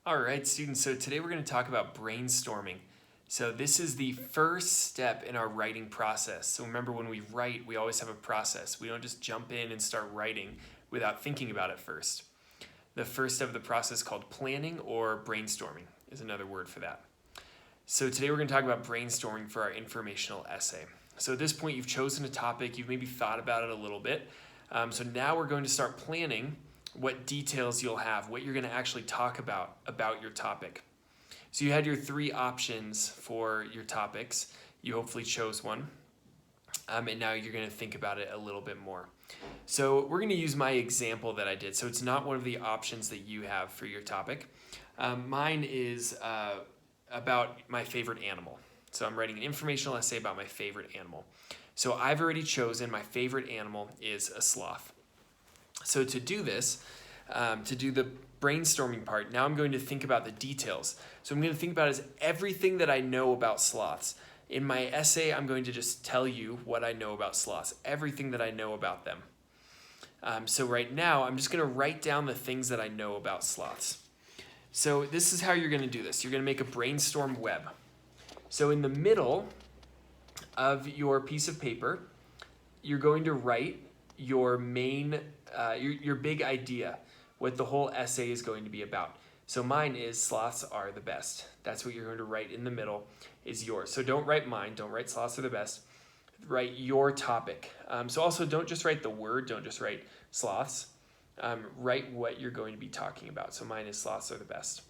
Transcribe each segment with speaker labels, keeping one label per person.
Speaker 1: All right, students, so today we're going to talk about brainstorming. So this is the first step in our writing process. So remember, when we write, we always have a process. We don't just jump in and start writing without thinking about it first. The first step of the process, called planning or brainstorming, is another word for that. So today we're going to talk about brainstorming for our informational essay. So at this point, you've chosen a topic, you've maybe thought about it a little bit. So now we're going to start planning what details you'll have, what you're going to actually talk about your topic. So you had your three options for your topics. You hopefully chose one, and now you're going to think about it a little bit more. So we're going to use my example that I did. So it's not one of the options that you have for your topic. Mine is about my favorite animal. So I'm writing an informational essay about my favorite animal. So I've already chosen my favorite animal is a sloth. So to do this, to do the brainstorming part, now I'm going to think about the details. So I'm going to think about everything that I know about sloths. In my essay, I'm going to just tell you what I know about sloths, everything that I know about them. So right now, I'm just going to write down the things that I know about sloths. So this is how you're going to do this. You're going to make a brainstorm web. So in the middle of your piece of paper, you're going to write your main, your big idea, what the whole essay is going to be about. So mine is sloths are the best. That's what you're going to write in the middle, is yours. So don't write mine, don't write sloths are the best. Write your topic. So also don't just write the word, don't just write sloths. Write what you're going to be talking about. So mine is sloths are the best.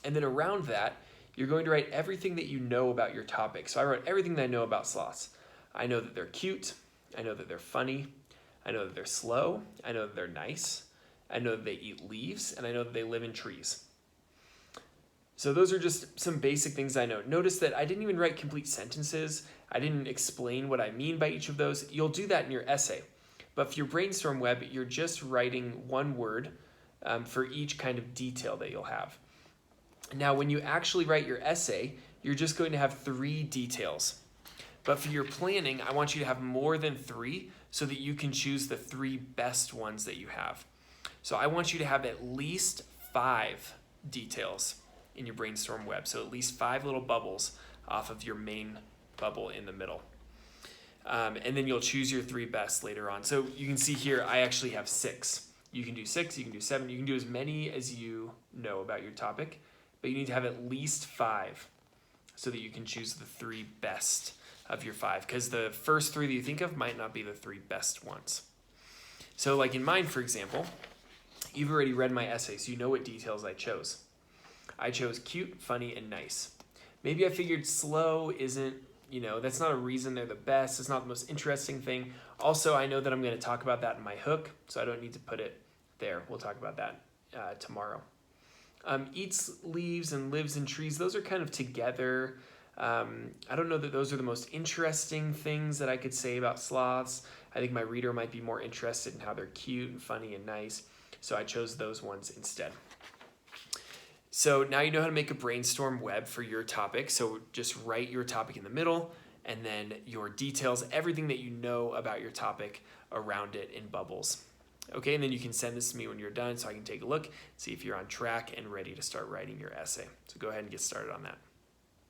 Speaker 1: And then around that, you're going to write everything that you know about your topic. So I wrote everything that I know about sloths. I know that they're cute. I know that they're funny. I know that they're slow. I know that they're nice. I know that they eat leaves, and I know that they live in trees. So those are just some basic things I know. Notice that I didn't even write complete sentences. I didn't explain what I mean by each of those. You'll do that in your essay. But for your brainstorm web, you're just writing one word for each kind of detail that you'll have. Now, when you actually write your essay, you're just going to have 3 details. But for your planning, I want you to have more than 3 so that you can choose the 3 best ones that you have. So I want you to have at least 5 details in your brainstorm web. So at least 5 little bubbles off of your main bubble in the middle. And then you'll choose your 3 best later on. So you can see here, I actually have 6. You can do 6, you can do 7, you can do as many as you know about your topic, but you need to have at least 5 so that you can choose the 3 best of your 5, because the first 3 that you think of might not be the 3 best ones. So like in mine, for example, you've already read my essay, so you know what details I chose. I chose cute, funny, and nice. Maybe I figured slow isn't, that's not a reason they're the best. It's not the most interesting thing. Also, I know that I'm going to talk about that in my hook, so I don't need to put it there. We'll talk about that tomorrow. Eats leaves and lives in trees. Those are kind of together. I don't know that those are the most interesting things that I could say about sloths. I think my reader might be more interested in how they're cute and funny and nice. So I chose those ones instead. So now you know how to make a brainstorm web for your topic. So just write your topic in the middle, and then your details, everything that you know about your topic around it in bubbles. Okay, and then you can send this to me when you're done so I can take a look, see if you're on track and ready to start writing your essay. So go ahead and get started on that.